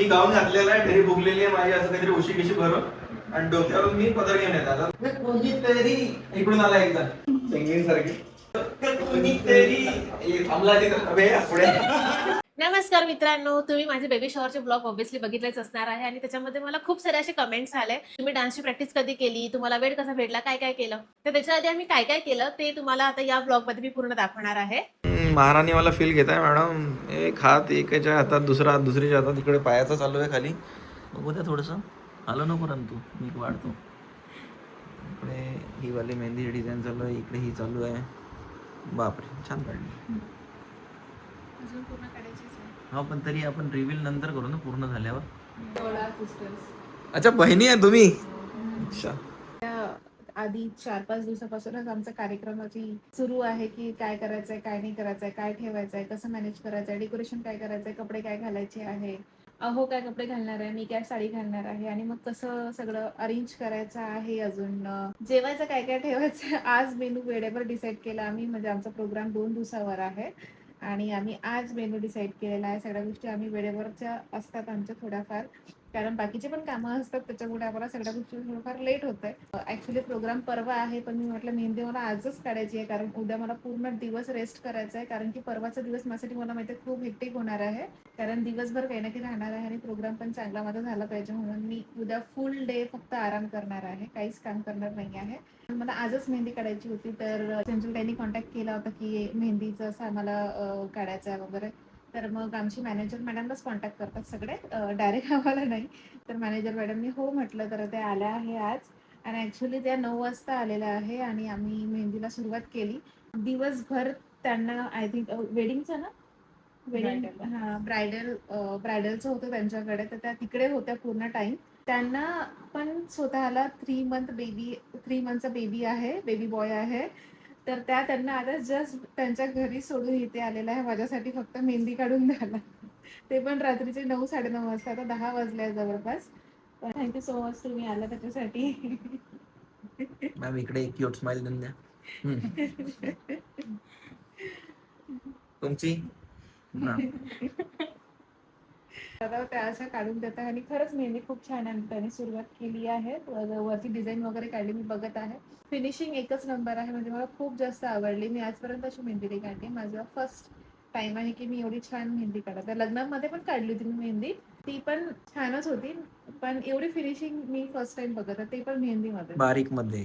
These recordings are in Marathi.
मी गाऊन घातलेला आहे, ढेरी फुगलेली आहे माझी, असं काहीतरी उशी कशी भरून, आणि डोक्यावरून मी पदर घेऊन येतात. कोणीतरी इकडून आला एकदा पेंगिन सारखी, कोणीतरी थांबला तिथं अबे पुढे. नमस्कार मित्रांनो, तुम्ही माझे बेबी शॉवरचे ब्लॉग ऑब्व्हियसली बघितलेच असणार आहे आणि त्याच्यामध्ये मला खूप सारे असे कमेंट्स आले. तुम्ही डान्सची प्रॅक्टिस कधी केली, तुम्हाला वेळ कसा भेटला, काय काय केलं. तर त्याच्या आधी आम्ही काय काय केलं ते तुम्हाला आता या ब्लॉग मध्ये मी पूर्ण दाखवणार आहे. महाराणी वाला फील घेताय मॅडम. एक हात एकाच्या हातात, दुसरा हात दुसरीच्या हातात, इकडे पायाचा चालू आहे खाली. बघू द्या थोडंसं, आलं नको रंतू, मी वाढतो. इकडे ही वाली मेहंदी डिझाईन चालू आहे, इकडे ही चालू आहे. बापरे, छान काढली. अजून पूर्ण काढायचीच आहे. हा, पण तरी आपण रिव्हील नंतर करू ना पूर्ण झाल्यावर. सिस्टर्स. अच्छा, बहिणी आहे तुम्ही. अच्छा. आधी 4-5 दिवसापासूनच आमचा कार्यक्रमाची सुरू आहे की काय करायचंय, काय नाही करायचंय, काय ठेवायचंय, कसं मॅनेज करायचंय, डेकोरेशन काय करायचंय, कपडे काय घालायचे आहे, अहो काय कपडे घालणार आहे, मी काय साडी घालणार आहे, आणि मग कसं सगळं अरेंज करायचं आहे. अजून जेवायचं काय काय ठेवायचं. आज मेनू वेळेवर डिसाईड केला आम्ही, म्हणजे आमचा प्रोग्राम 2 दिवसावर आहे आणि आम्ही आज मेनू डिसाईड केलेला आहे. सगळ्या गोष्टी आम्ही वेळेवरच्या असतात आमच्या थोड्याफार, कारण बाकीचे पण कामं असतात, त्याच्यामुळे आम्हाला सगळ्या गोष्टी थोडंफार लेट होत आहे. ऍक्च्युली प्रोग्राम परवा आहे, पण मी म्हटलं मेहंदी मला आजच काढायची आहे, कारण उद्या मला पूर्ण दिवस रेस्ट करायचा आहे. कारण की परवाचा दिवस माझ्यासाठी मला माहिती आहे खूप हेक्टिक होणार आहे, कारण दिवसभर काही ना काही राहणार आहे आणि प्रोग्राम पण चांगला माझा झाला पाहिजे, म्हणून मी उद्या फुल डे फक्त आराम करणार आहे, काहीच काम करणार नाही आहे. मला आजच मेहंदी काढायची होती, तर चंचल त्यांनी कॉन्टॅक्ट केला होता की मेहंदीचं असं आम्हाला काढायचं आहे वगैरे. तर मग आमची मॅनेजर मॅडमलाच कॉन्टॅक्ट करतात सगळे, डायरेक्ट आम्हाला नाही. तर मॅनेजर मॅडमनी हो म्हटलं, तर ते आल्या आहे आज, आणि ॲक्च्युली त्या 9 वाजता आलेल्या आहे आणि आम्ही मेहंदीला सुरुवात केली. दिवसभर त्यांना आय थिंक वेडिंगचं ना, वेडिंग, हां, ब्रायडलचं होतं त्यांच्याकडे, तर त्या तिकडे होत्या पूर्ण टाईम. त्यांना पण स्वतःला 3 मंथचा बेबी आहे, बेबी बॉय आहे. तर त्यांना आता जस्ट त्यांच्या घरी सोडून इथे आलेला आहे माझ्यासाठी फक्त मेहंदी काढून द्यायला. ते पण रात्रीचे 9-9:30 वाजता, आता 10 वाजले आहे जवळपास. थँक्यू सो मच तुम्ही आला त्याच्यासाठी. मॅम इकडे एक क्यूट स्माइल देऊन द्या. तुमची आता त्या अशा काढून देतात आणि खरंच मेहंदी खूप छान आहे. त्यांनी सुरुवात केली आहे, वरती डिझाईन वगैरे काढली, मी बघत आहे. फिनिशिंग एकच नंबर आहे, म्हणजे मला खूप जास्त आवडली. मी आजपर्यंत अशी मेहंदी नाही काढली, माझा फर्स्ट टाइम आहे की मी एवढी छान मेहंदी काढत. लग्नामध्ये पण काढली होती मी मेहंदी, ती पण छानच होती, पण एवढी फिनिशिंग मी फर्स्ट टाइम बघत आहे, ते पण मेहंदीमध्ये बारीक मध्ये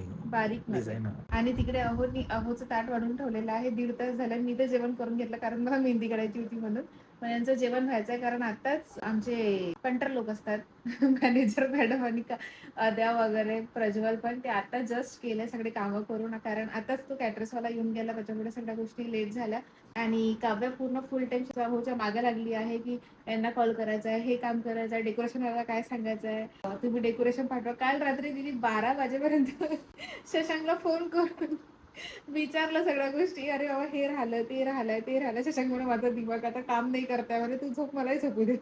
डिझाईन. आणि तिकडे अहोचं ताट वाढून ठेवलेलं आहे. 1.5 तास झालं, मी तर जेवण करून घेतलं, कारण मला मेहंदी काढायची होती म्हणून. पण यांचं जेवण व्हायचं आहे, कारण आताच आमचे पंटर लोक असतात, मॅनेजर मॅडम आणि अद्या वगैरे, प्रज्वल पण, ते आता जस्ट केले सगळे कामं करून, कारण आताच तो कॅटरसवाला येऊन गेला, त्याच्यामुळे सगळ्या गोष्टी लेट झाल्या. आणि काव्या पूर्ण फुल टाइम अहोच्या मागे लागली आहे की यांना कॉल करायचा आहे, हे काम करायचं आहे, डेकोरेशनला काय सांगायचं आहे, तुम्ही डेकोरेशन पाठवा. काल रात्री तिने 12 वाजेपर्यंत शशांकला फोन करून विचारलं सगळ्या गोष्टी, अरे बाबा हे राहिलं, ते राहिलंय, ते राहिलं. शशांक म्हणून माझा दिमाग आता काम नाही करताय, म्हणजे तू झोप, मलाही झोपू दे.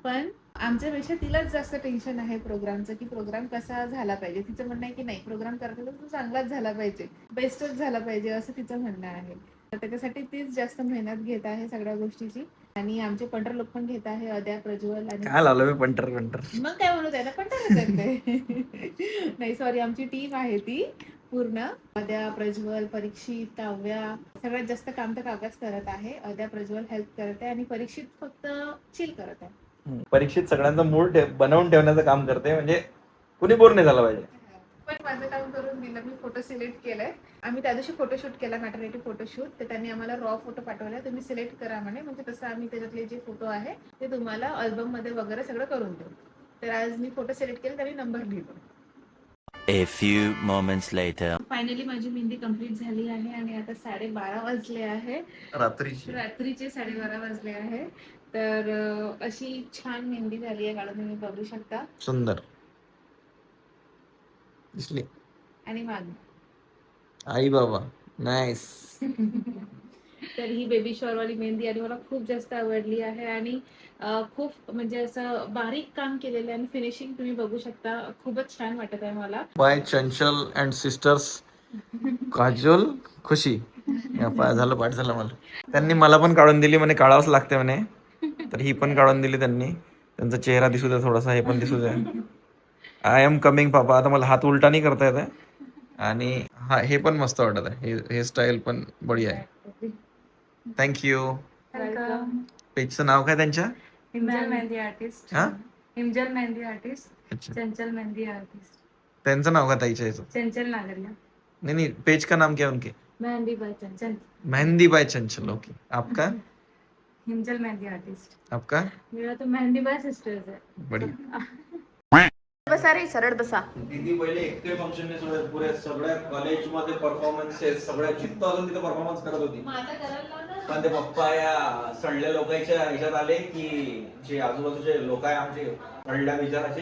पण आमच्यापेक्षा तिलाच जास्त टेन्शन आहे प्रोग्रामचं, की प्रोग्राम कसा झाला पाहिजे. तिचं म्हणणं आहे की नाही, प्रोग्राम करता तर तो चांगलाच झाला पाहिजे, बेस्टच झाला पाहिजे, असं तिचं म्हणणं आहे. तर त्याच्यासाठी तीच जास्त मेहनत घेत आहे सगळ्या गोष्टीची. आणि आमचे पंटर लोक पण घेत आहे, अद्या, प्रज्वल आणि काय लावलं मी पंटर. मग काय म्हणू त्याला, पंटरच आहेत ते. नाही सॉरी, आमची टीम आहे ती पूर्ण. अद्या, प्रज्वल, परीक्षित, काव्या, सगळ्यात जास्त काम तर काव्याच करत आहे. अद्या, प्रज्वल हेल्प करते आणि परीक्षित फक्त चिल करत आहे. परीक्षित सगळ्यांचा मूड बनवून ठेवण्याचं काम करते, म्हणजे कुणी बोर नाही झाला पाहिजे. पण माझं काम करून दिलं, मी फोटो सिलेक्ट केलाय. आम्ही त्या दिवशी फोटोशूट केला, मॅटर्निटी फोटोशूट. तर त्यांनी आम्हाला रॉ फोटो पाठवला, तुम्ही सिलेक्ट करा म्हणे, म्हणजे तसं आम्ही त्याच्यातले जे फोटो आहे ते तुम्हाला अल्बम मध्ये वगैरे सगळं करून देऊ. तर आज मी फोटो सिलेक्ट केले, त्यांनी नंबर लिहिलो. A few moments later. Finally माझी मेहंदी कंप्लीट झाली आहे आणि आता 12:30 वाजले आहे, रात्रीचे 12:30 वाजले आहे. तर अशी छान मेहंदी झाली आहे काढून, तुम्ही बघू शकता. सुंदर दिसली. आणि माग आई बाबा नाईस. तर ही बेबी शॉवरवाली मेहंदी आणि मला खूप जास्त आवडली आहे. आणि खूप म्हणजे असं बारीक काम केलेलं आहे आणि फिनिशिंग तुम्ही बघू शकता, खूपच छान वाटत आहे मला. Bye Chanchal and sisters Kajal खुशी. झालं, पाठ झालं मला. त्यांनी मला पण काढून दिली, म्हणे काढावंच लागते म्हणे, तर ही पण काढून दिली त्यांनी. त्यांचा चेहरा दिसू द्या थोडासा, हे पण दिसू द्या. आय एम कमिंग पापा. आता मला हात उलटा नाही करता येत आहे. आणि हा हे पण मस्त वाटत आहे, हे स्टाईल पण बढिया आहे. थँक्यू. वेलकम. पेजचं नाव काय त्यांच्या? हिमजल मेहंदी आर्टिस्ट. हा हिमजल मेहंदी आर्टिस्ट. अच्छा, चंचल मेहंदी आर्टिस्ट. त्यांचं नाव का ताईच्या याचं? चंचल नागरिया. नहीं नहीं, पेज का नाम क्या है उनके? मेहंदी बाय चंचल. मेहंदी बाय चंचल. ओके. आपका? हिमजल मेहंदी आर्टिस्ट. आपका? मेरा तो मेहंदी बाय सिस्टर्स है. बढ़िया. बसा रे, सरळ बसा. दीदी पहिले एकटे फंक्शन नाही सोडत, पुरे सगळ्या कॉलेजमध्ये परफॉर्मन्सेस सगळ्या जिथं अजून तिथं परफॉर्मन्स करत होती. पण ते पप्पा या सडल्या लोकांच्या ह्याच्यात आले की जे आजूबाजूचे लोक आहे आमचे सडल्या विचाराचे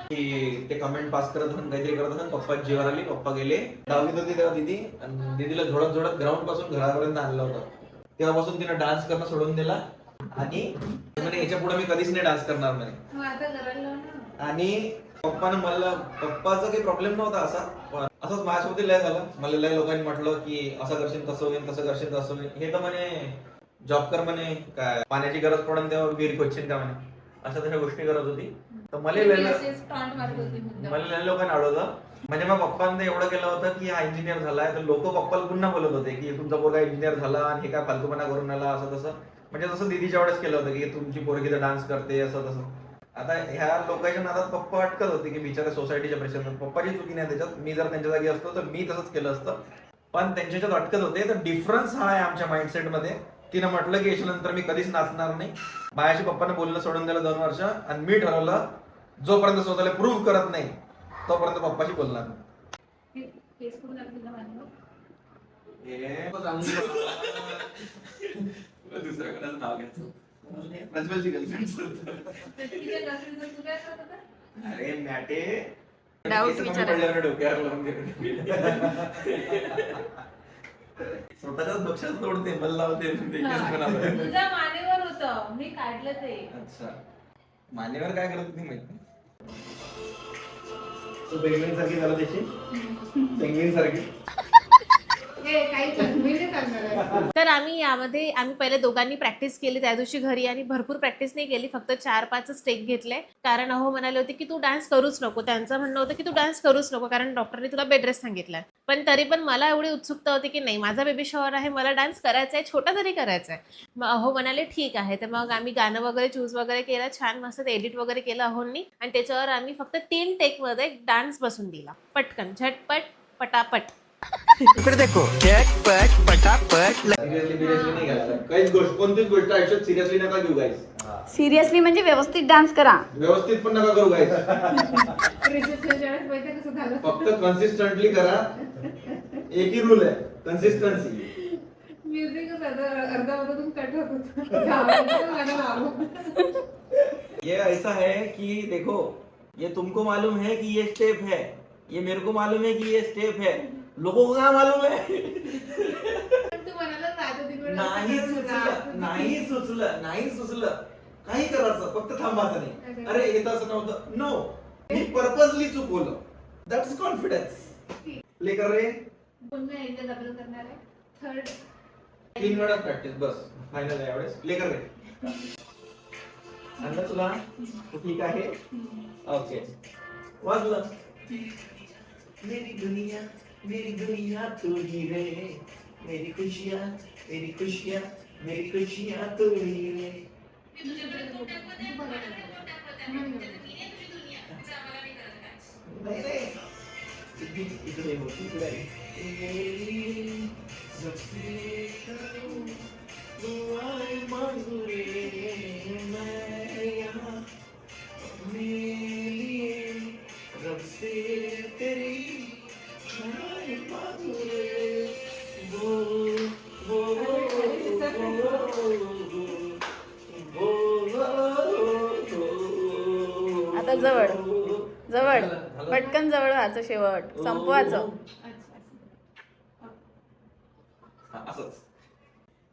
की ते कमेंट पास करत होते, काहीतरी करत होते. पप्पा जेवण आली, पप्पा गेले. दहावीत होती तेव्हा दीदी, आणि दीदीला झोडत झोडत ग्राउंड पासून घरापर्यंत आणलं होतं. तेव्हापासून तिने डान्स करणं सोडून दिला आणि म्हणे याच्या पुढे मी कधीच नाही डान्स करणार म्हणे. आणि पप्पानं मला, पप्पाचा काही प्रॉब्लेम नव्हता असा, पण असंच माझ्यासोबत लय झालं. मला लय लोकांनी म्हटलं की असं करशील तसं होईल, तसं करशील तसं होईल. हे तर म्हणे जॉब कर म्हणे, काय पाण्याची गरज पडून तेव्हा विहीर खोदशील का म्हणे, अशा तशा गोष्टी करत होती. तर मला लय लोकांनी अडवलं. म्हणजे मग पप्पांनी एवढं केलं होतं की हा इंजिनियर झालाय, तर लोक पप्पाला पुन्हा बोलत होते की तुमचा पोरगा इंजिनियर झाला आणि हे काय फालतूपणा करून आला, असं तसं. म्हणजे जसं दीदीच्या वेळेस केलं होतं की तुमची पोरगी तर डान्स करते, असं तसं. आता ह्या लोकांच्या नादात पप्पा अटकत होते की बिचारे सोसायटीच्या प्रेशरनं. पप्पाची चुकी नाही त्याच्यात, मी जर त्यांच्या जागी असतो तर मी तसंच केलं असतं, पण त्यांच्याच्यात अटकत होते. तर डिफरन्स हा आहे आमच्या माइंडसेटमध्ये. तिनं म्हटलं की याच्यानंतर मी कधीच नाचणार नाही. बायाशी पप्पानं बोलणं सोडून दिलं 2 वर्ष, आणि मी ठरवलं जोपर्यंत स्वतःला प्रूव्ह करत नाही तोपर्यंत पप्पाशी बोलणार नाही. दुसऱ्याकडे नाव घ्यायचं. अरे मॅटे, डाऊट विचारायचा. डोक्यावर लावून स्वतःच्याच पक्षात तोडते, मला लावते. तुझ्या मानेवर होतं, मी काढलं ते. अच्छा, मान्यवर काय करत नाही माहिती. तो पेंग्विन सारखी झाला त्याची, पेंग्विन सारखी. तर आम्ही पहिले दोघांनी प्रॅक्टिस केली त्या दिवशी घरी, आणि भरपूर प्रॅक्टिस नाही केली, फक्त 4-5 स्टेप घेतले. कारण अहो म्हणाले होते की तू डान्स करूच नको. त्यांचं म्हणणं होतं की तू डान्स करूच नको, कारण डॉक्टरने तुला बेड रेस्ट सांगितलाय. पण तरी पण मला एवढी उत्सुकता होती की नाही, माझा बेबी शॉवर आहे, मला डान्स करायचा आहे, छोटा तरी करायचा आहे. मग अहो म्हणाले ठीक आहे. तर मग आम्ही गाणं वगैरे चूज वगैरे केलं, छान मस्त एडिट वगैरे केलं अहोंनी, आणि त्याच्यावर आम्ही फक्त 3 टेकमध्ये डान्स बसून दिला, पटकन, झटपट, पटापट. इकडे देखो झटपट पटापट. सिरियसली नाही घ्यायचं. काहीच गोष्ट, कोणतीच गोष्ट आयुष्यात सिरियसली नका घेऊ गाईस. सिरियसली म्हणजे व्यवस्थित डान्स करा. व्यवस्थित पण नका करू गाईस. कसं झालं? फक्त कन्सिस्टंटली करा. एकही रूल आहे, कन्सिस्टन्सी. म्युझिकच अर्धा मधून कट होत ये ऐसा है कि देखो, ये तुमको मालूम है कि ये स्टेप है, ये मेरे को मालूम है कि ये स्टेप है, लोगों को क्या मालूम है. नाही सुचलं काही करायचं, फक्त थांबायचं नाही. अरे येत असं नव्हतं, नो, मी पर्पजली चुकवलं. That's confidence. प्ले कर रे. पुन्हा एकदा डबल करणार आहे. थर्ड 3 वेळा प्रॅक्टिस बस, फायनल आहे यावेळेस. प्ले कर रे. आणलं तुला? ठीक आहे, ओके. वाजलं. मेरी दुनिया तू ही रे, मेरी खुशियाँ तू ही रे. नाही रे, इकडे हो, इकडे. दुआएं मांगू रे मैं यहाँ अपने लिए, रब से तेरी दुआएं मांगू रे. आता जवळ जवळ, पटकन जवळ व्हायचं, शेवट संपवायचं. असंच.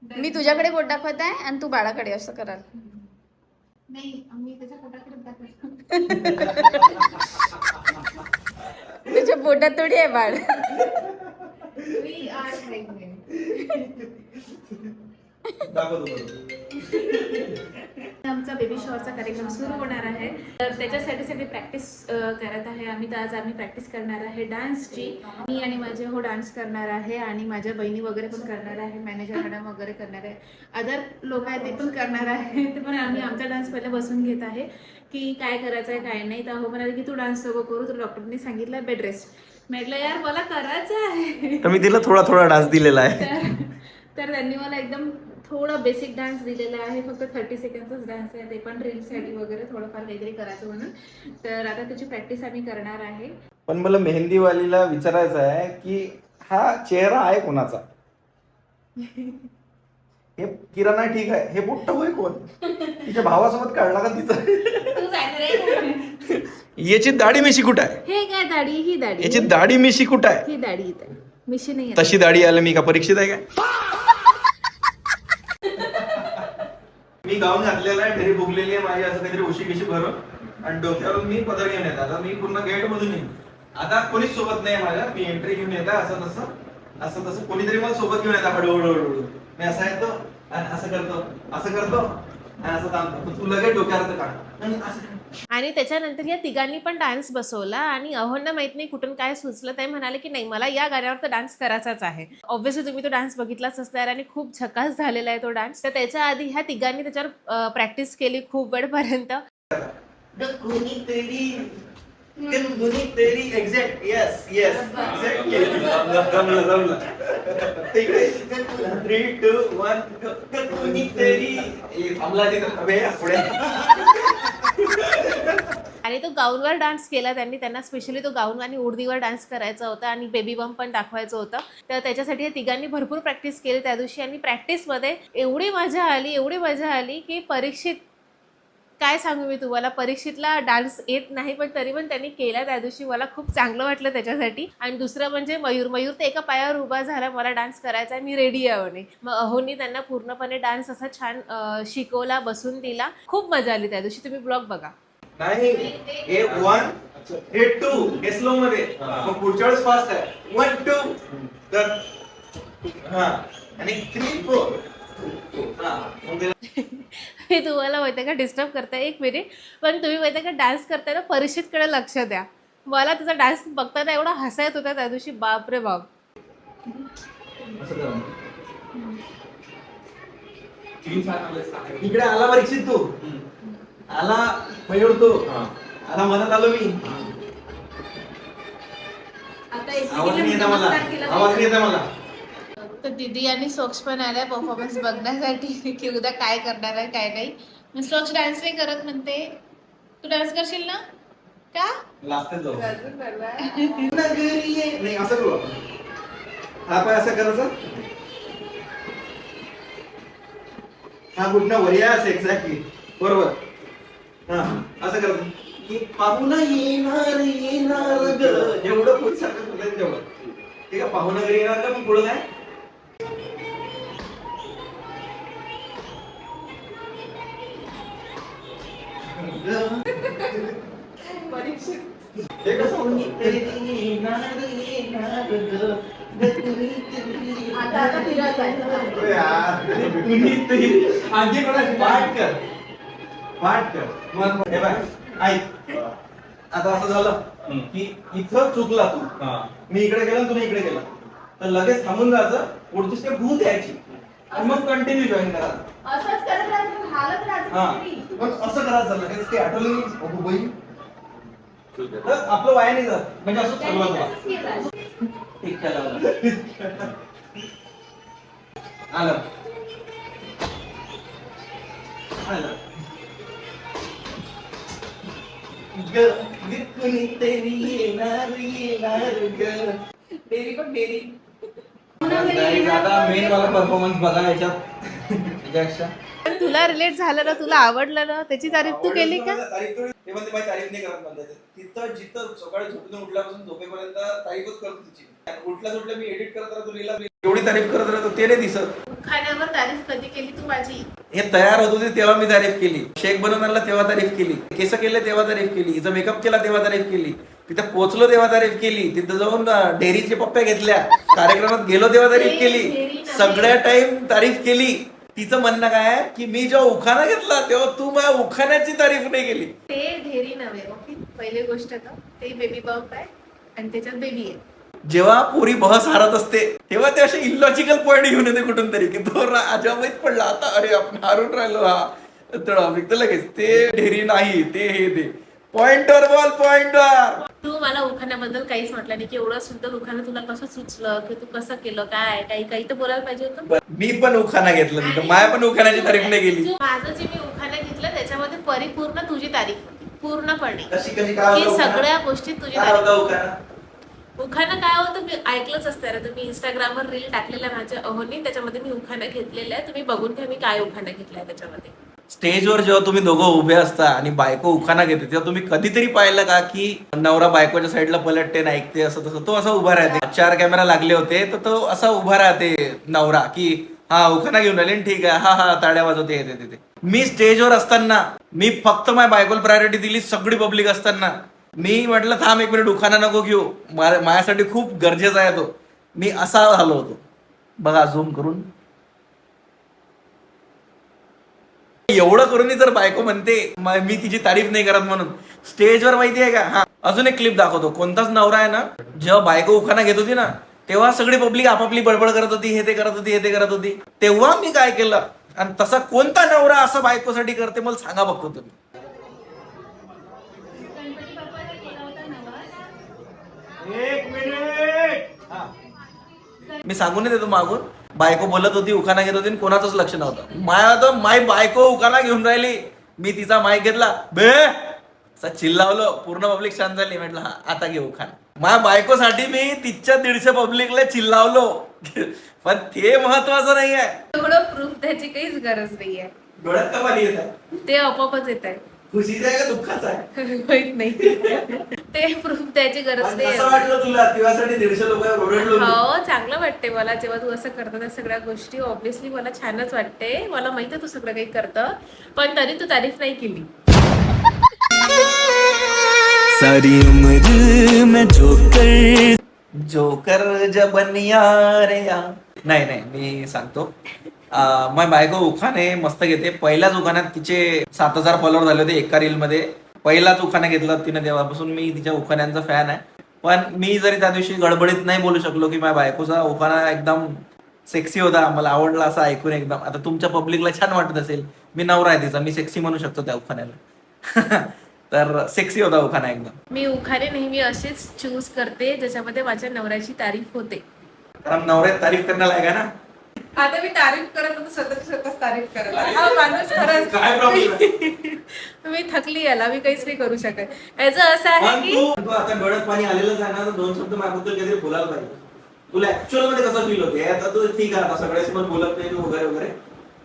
मी तुझ्याकडे बोट दाखवत आहे आणि तू बाळाकडे, असं कराल. नाही, आम्ही त्याच्या पोटाकडे दाखवतो. त्याच्या पोटात थोडी आहे बाळ. We are pregnant. दाखव तू. आमचा आमचा बेबी शॉवरचा कार्यक्रम सुरू होणार आहे. तर त्याच्यासाठी सगळी प्रॅक्टिस करत आहे आम्ही. तर आज आम्ही प्रॅक्टिस करणार आहे डान्सची. मी आणि माझे डान्स करणार आहे आणि माझ्या बहिणी वगैरे पण करणार आहे, मॅनेजर मॅडम वगैरे करणार आहे, अदर लोक आहेत ते पण करणार आहे. ते पण आम्ही आमचा डान्स पहिला बसून घेत आहे की काय करायचं आहे काय नाही. तर म्हणाले की तू डान्स नको करू, तर डॉक्टरने सांगितलं बेड रेस्ट. म्हटलं यार मला करायचं आहे. तर मी तिला थोडा थोडा डान्स दिलेला आहे. तर त्यांनी मला एकदम थोडा बेसिक डान्स दिलेला आहे. फक्त 30 सेकंडचाच डान्स आहे, ते पण रील्ससाठी वगैरे थोडंफार काहीतरी करायचं म्हणून. तर आता त्याची प्रॅक्टिस आम्ही करणार आहे. पण मला मेहंदीवालीला विचारायचं आहे की हा चेहरा आहे कोणाचा? हे किराणा ठीक आहे, हे मोठं होय कोण? तिच्या भावासोबत काढला का तिचा? तू जाणार आहे? याची दाढी मिशी कुठं आहे? हे काय दाढी? ही दाढी. याची दाढी मिशी कुठं आहे? ही दाढी इथे मिशी नाही. तशी दाढी आली मी का परीक्षित आहे काय? मी गाऊन घातलेला आहे, ढेरी फुगलेली आहे माझी, असं काहीतरी उशी किशी भरून आणि डोक्यावरून मी पदर घेऊन येत. आता मी पूर्ण गेट मधून येईन. आता कोणीच सोबत नाही माझ्या, मी एंट्री घेऊन येत असं तसं कोणीतरी मला सोबत घेऊन येतात हळूहळू. मी असा येतो आणि असं करतो आणि असं थांबतो. तू लगेच डोक्यावर काढ आणि असं. आणि त्याच्यानंतर या तिघांनी पण डान्स बसवला आणि अहोंना माहित नाही कुठून काय सुचलं. ते म्हणाले की नाही मला या गाण्यावर तर डान्स करायचाच आहे. ऑब्व्हियसली तुम्ही तो डान्स बघितलाच असणार आणि खूप झकास झालेला आहे तो डान्स. तर त्याच्या आधी ह्या तिघांनी त्याच्यावर प्रॅक्टिस केली खूप वेळपर्यंत. Exact yes exactly. जमलं 3, 2, 1 थांबला पुढे. आणि तो गाऊनवर डान्स केला त्यांना स्पेशली तो गाऊन आणि उडदीवर डान्स करायचा होता आणि बेबी बम पण दाखवायचं होतं. तर त्याच्यासाठी या तिघांनी भरपूर प्रॅक्टिस केली त्या दिवशी. आणि प्रॅक्टिसमध्ये एवढी मजा आली की परीक्षित काय सांगू मी तुम्हाला, परीक्षितला डान्स येत नाही पण तरी पण त्यांनी केला त्या दिवशी. मला खूप चांगलं वाटलं त्याच्यासाठी. आणि दुसरं म्हणजे मयूर तर एका पायावर उभा झाला, मला डान्स करायचा आहे, मी रेडी आहे म्हणे. मग अहोनी त्यांना पूर्णपणे डान्स असा छान शिकवला, बसून दिला. खूप मजा आली त्या दिवशी. तुम्ही ब्लॉग बघा. नाही हे 1 हे 2 हे स्लो मध्ये, मग पुढच्या वेळेस फास्ट आहे. 1 2 तर हा आणि 3 4 हा. मी तुम्हाला माहिती का डिस्टर्ब करताय एक मिनिट, पण तुम्ही माहिती का डान्स करताना परीक्षितकडे लक्ष द्या. मला तिचा डान्स बघताना एवढा हसा येत होता त्या दिवशी, बाप रे बाप. इकडे आला परीक्षित, तू आला मयूर, तू आला म्हणत आलो मी. आवाज नाही येत मला. तर दीदी आणि सोक्ष पण आल्या परफॉर्मन्स बघण्यासाठी की उद्या काय करणार आहे काय नाही. मी सोक्ष डान्स नाही करत म्हणते. तू डान्स करशील ना? का? नाही असं करू, हा पाय असं करायचा, हा घुटणं वर यायचं. एक्झॅक्टली बरोबर. हा असं करायचं की पाहुणा येणार ग, जेवढं पुढे सारखं तेवढं. ठीक आहे, पाहुणा घरी येणार का, मग पुढं काय हे कसं पाठ कर. मग हे बाय ऐक, आता असं झालं की इथं चुकला तू, मी इकडे गेला तुम्ही इकडे गेला, तर लगेच थांबून जायचं, पुढची स्टेप होऊ द्यायची आणि मग कंटिन्यू जॉईन करा. असंच करत राहायचं, हालत राहायचं. हा पण असं करायचं लगेच ते आठवलं नाही अगो बाई, तर आपलं वाया नाही जात. म्हणजे असं ठरवलं ठीक केलं आलं आलं कुणीतरी येणार ग. डेरी पण डेरी. आता मेन मला परफॉर्मन्स बघा याच्यात. पण तुला रिलेट झालं ना, तुला आवडलं ना, त्याची तारीफ तू केली का? ते म्हणते माझी तारीफ नाही करत म्हणते. तिथं जिथं सकाळी झोपेतून उठल्यापासून झोपेपर्यंत तारीफच करतो तिची. उठल्या सुटल्या मी एडिट करत राहतो, रीला एवढी तारीफ करत राहतो, ते नाही दिसत. खाण्यावर तारीफ कधी केली तू माझी? हे तयार होत होते तेव्हा मी तारीफ केली, शेक बनवून आणला तेव्हा तारीफ केली, केस केले तेव्हा तारीफ केली, हिचा मेकअप केला तेव्हा तारीफ केली, तिथे पोहोचलो तेव्हा तारीफ केली, तिथं जाऊन डेअरीचे पप्प्या घेतल्या, कार्यक्रमात गेलो तेव्हा तारीफ केली, सगळ्या टाइम तारीफ केली. तिचं म्हणणं काय आहे की मी जेव्हा उखाणा घेतला तेव्हा तू माझ्या उखाण्याची तारीफ नाही केली. ते ढेरी नव्हे. ओके, पहिली गोष्ट तर ते बेबी बंप आहे आणि त्याच्यात बेबी आहे. जेव्हा पोरी बहस हारत असते तेव्हा ते असे इलॉजिकल पॉईंट घेऊन येते कुठून तरी की तो राजा माहित पडला आता अरे आपण हारून राहिलो हा तर लगेच ते ढेरी नाही ते हे ते पॉइंटवर बोल पॉइंटवर. तू मला उखाण्याबद्दल काहीच म्हटलं नाही की एवढं सुंदर उखाणं तुला कसं सुचलं की तू कसं केलं काय काही तर बोलायला पाहिजे होतं. मी पण उखाणा घेतला तिथं माया पण उखाण्याची तारीफ नाही केली. माझं जे मी उखाणं घेतलं त्याच्यामध्ये परिपूर्ण तुझी तारीफ होती पूर्णपणे कशी कशी काय की होतं उखाणा? सगळ्या गोष्टी तुझी काय तारीफ. होतं उखाणा? उखाणं काय होतं मी ऐकलंच असतं रे. तुम्ही इंस्टाग्रामवर रील टाकलेल्या माझ्या अहोनी त्याच्यामध्ये मी उखाणं घेतलेलं आहे. तुम्ही बघून घ्या मी काय उखाणं घेतलंय त्याच्यामध्ये. स्टेजवर जेव्हा तुम्ही दोघं उभे असता आणि बायको उखाणा घेते तेव्हा तुम्ही कधीतरी पाहिलं का की नवरा बायकोच्या साईडला पलटते ना ऐकते असं तसं तो असा उभा राहते. 4 कॅमेरा लागले होते तर तो असा उभा राहते नवरा की हा उखाणा घेऊन आले ना, ठीक आहे हा हा टाळ्या वाजवते येते तिथे. मी स्टेजवर असताना मी फक्त माझ्या बायकोला प्रायोरिटी दिली. सगळी पब्लिक असताना मी म्हटलं थांब 1 मिनिट उखाणा नको घेऊ माझ्यासाठी खूप गरजेचा आहे तो. मी असा झालो होतो बघा झूम करून. एवढं करूनही जर बायको म्हणते मी तिची तारीफ नाही करत म्हणून स्टेजवर माहिती आहे का. हा अजून एक क्लिप दाखवतो. कोणताच नवरा आहे ना जेव्हा बायको उखाणा घेत होती ना तेव्हा सगळी पब्लिक आपापली बडबड करत होती हे ते करत होती हे ते करत होती. तेव्हा मी काय केलं आणि तसा कोणता नवरा असं बायकोसाठी करते मला सांगा बघतो तुम्ही. मी सांगून देतो मागून बायको बोलत होती उखाणा घेत होती आणि कोणाचंच लक्ष नव्हतं. माया तर माय बायको उखाणा घेऊन राहिली मी तिचा माईक घेतला बे असा चिल्लावलं पूर्ण पब्लिक शांत झाली. म्हटलं हा आता घे उखाणा. माझ्या बायकोसाठी मी तिच्या 150 पब्लिकला चिल्लावलो पण ते महत्वाचं नाही आहे. एवढं प्रूफ द्यायची काहीच गरज नाहीये. डोळ्यात का पाणी येत आहे? ते आपोआपच येत आहे. खुशीचं आहे का दुःखाचं आहे? माहित नाही. ते प्रूफ द्यायची गरज आणि नाही. कसं वाटलं तुला तुझ्यासाठी 150 लोक ओरडलो मी. हो चांगलं वाटते मला जेव्हा तू असं करतो त्या सगळ्या गोष्टी. ऑब्विसली मला छानच वाटते. मला माहिती आहे तू सगळं काही करतं पण तरी तू तारीफ नाही केली. सारी उम्र मैं जोकर जब यार नाही नाही मी सांगतो. माझी बायको उखाणे मस्त घेते. पहिल्याच उखाण्यात तिचे 7,000 फॉलोअर झाले होते एका रील मध्ये. पहिलाच उखाणा घेतला तिने तेव्हापासून मी तिच्या उखाण्यांचा फॅन आहे. पण मी जरी त्या दिवशी गडबडीत नाही बोलू शकलो की माझ्या बायकोचा उखाणा एकदम सेक्सी होता मला आवडला असं ऐकून एकदम. आता तुमच्या पब्लिकला छान वाटत असेल मी नवरा आहे तिचा मी सेक्सी म्हणू शकतो त्या उखाण्याला तर सेक्सी होता उखाणा एकदम. मी उखाणे नेहमी असेच चूज करते ज्याच्यामध्ये माझ्या नवऱ्याची तारीफ होते. कारण नवऱ्यात तारीफ करण्याला आहे का ना. आता मी तारीफ करत होतो स्वतःच तारीफ करायला. हा माणूस खरंच काय प्रॉब्लेम आहे? मी थकली याला मी काहीच नाही करू शकत. याचं असं आहे की तू आता डोळ्यात पाणी आलेलंच आहे ना तर 2 शब्द माझ्याबद्दल काहीतरी बोलायला पाहिजे. तुला ऍक्च्युअल मध्ये कसं फील होते आता तू ठीक आहे आता सगळ्यासमोर बोलत नाही तू वगैरे वगैरे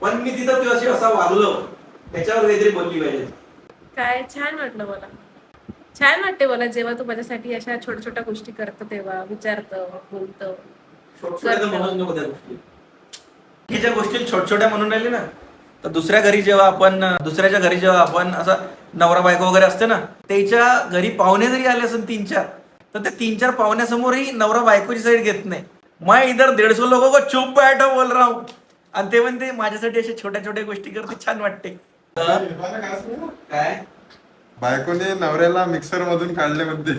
पण मी तिथं तू अशी असा वागलो त्याच्यावर काहीतरी बोलली पाहिजे. काय छान वाटलं मला. छान वाटते मला जेव्हा तू माझ्यासाठी अशा छोट्या छोट्या गोष्टी करतो तेव्हा विचारतं बोलतं. छोट्या म्हणून नको त्या गोष्टी की ज्या गोष्टी छोट्या म्हणून राहिली ना तर दुसऱ्याच्या घरी जेव्हा आपण असं नवरा बायको वगैरे असते ना त्याच्या घरी पाहुणे जरी आले असेल 3-4 तर त्या 3-4 पाहुण्यासमोरही नवरा बायकोची साईड घेत नाही. मैं इधर 150 लोगों को चुप बैठो बोल रहा हूँ आणि ते म्हणते माझ्यासाठी अशा छोट्या छोट्या गोष्टी करते छान वाटते. काय बायकोने नवऱ्याला मिक्सर मधून काढले म्हणते.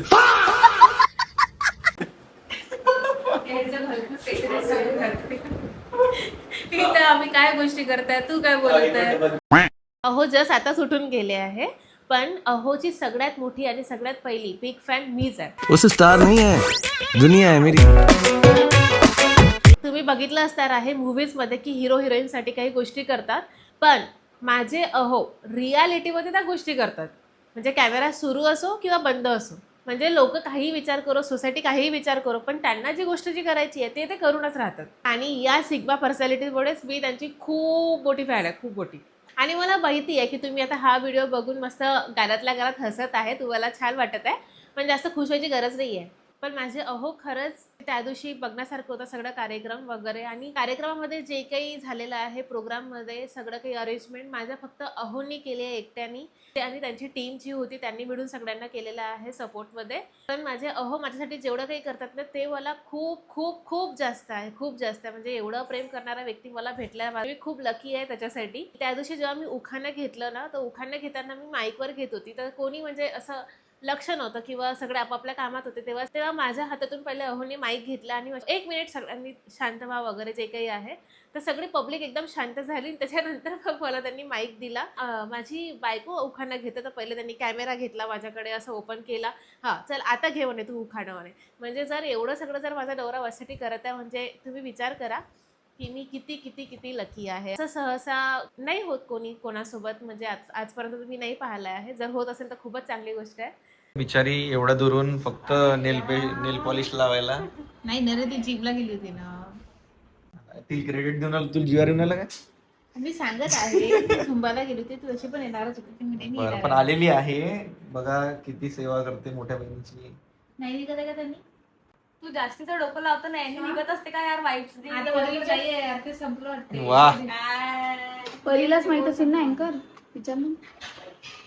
इथं आम्ही काय गोष्टी करताय तू काय बोलत आहे. अहो जस्ट आता सुटून गेले आहे पण अहोची सगळ्यात मोठी आणि सगळ्यात पहिली बिग फॅन मीच आहे. उस स्टार नहीं है दुनिया है मेरी. तुम्ही बघितलं असणार आहे मूवीज मध्ये की हिरो हिरोईन साठी काही गोष्टी करतात पण माझे अहो रियालिटीमध्ये त्या गोष्टी करतात. म्हणजे कॅमेरा सुरू असो किंवा बंद असो म्हणजे लोक काही विचार करो सोसायटी काही विचार करो पण त्यांना जी गोष्ट जी करायची आहे ते करूनच राहतात. आणि या सिग्मा पर्सनॅलिटीमुळेच मी त्यांची खूप मोठी फॅन आहे खूप मोठी. आणि मला माहिती आहे की तुम्ही आता हा व्हिडिओ बघून मस्त गाण्यातल्या गाण्यात हसत आहे तुम्हाला छान वाटत आहे पण जास्त खुश व्हायची गरज नाही आहे. पण माझे अहो खरंच त्या दिवशी बघण्यासारखं होतं सगळं कार्यक्रम वगैरे. आणि कार्यक्रमामध्ये जे काही झालेलं आहे प्रोग्राममध्ये सगळं काही अरेंजमेंट माझ्या फक्त अहोंनी केली आहे एकट्यानी. आणि त्यांची टीम जी होती त्यांनी मिळून सगळ्यांना केलेलं आहे सपोर्टमध्ये. पण माझे अहो माझ्यासाठी जेवढं काही करतात ना ते मला खूप खूप खूप जास्त आहे, खूप जास्त आहे. म्हणजे एवढं प्रेम करणारा व्यक्ती मला भेटला, मी खूप लकी आहे त्याच्यासाठी. त्या दिवशी जेव्हा मी उखाणं घेतलं ना तर उखाणं घेताना मी माईकवर घेत होती तर कोणी म्हणजे असं लक्ष नव्हतं किंवा सगळे आपापल्या कामात होते. तेव्हा माझ्या हातातून पहिले अहोने माईक घेतला आणि 1 मिनिट सगळ्यांनी शांत व्हा वगैरे जे काही आहे. तर सगळी पब्लिक एकदम शांत झाली. त्याच्यानंतर मग मला त्यांनी माईक दिला. माझी बायको उखाणं घेते तर पहिले त्यांनी कॅमेरा घेतला माझ्याकडे असं ओपन केला. हां चल आता घे म्हणे तू उखाणं म्हणे. म्हणजे जर एवढं सगळं जर माझा नवरा माझ्यासाठी करत आहे म्हणजे तुम्ही विचार करा की मी किती किती किती लकी आहे. असं सहसा नाही होत कोणासोबत. म्हणजे आजपर्यंत तुम्ही नाही पाहिलं आहे. जर होत असेल तर खूपच चांगली गोष्ट आहे. बिचारी एवढ्या दुरून फक्त नेल पॉलिश लावायला. नाही ना रे, ती जीवला गेली होती ना. ती क्रेडिट देऊन आलं तुला जीवार येऊन आलं काय? मी सांगत आहे झुंबाला गेली होती, तू अशी पण येणारच होती. बरं पण आलेली आहे. बघा किती सेवा करते मोठ्या बहिणीची. नाही निघत आहे का त्यांनी? तू जास्तीचं डोकं लावतो ना यांनी निघत असते का यार वाईट्स आता वडील काही आहे यार, ते संपलं वाटते. वा परीलाच माहित असेल ना अँकर विचार ना.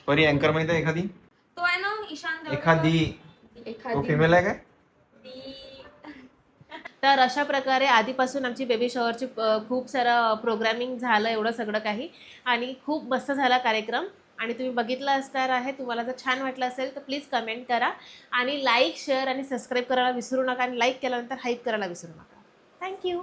परी अँकर माहिती आहे एखादी? तो आहे ना ईशान देवकर. एखादी तो फिमेल आहे काय? तर अशा प्रकारे आधीपासून आमची बेबी शॉवरची खूप सारं प्रोग्रामिंग झालं एवढं सगळं काही. आणि खूप मस्त झाला कार्यक्रम आणि तुम्ही बघितलं असणार आहे. तुम्हाला जर छान वाटलं असेल तर प्लीज कमेंट करा आणि लाईक शेअर आणि सबस्क्राईब करायला विसरू नका. आणि लाईक केल्यानंतर हाईप करायला विसरू नका. थँक्यू.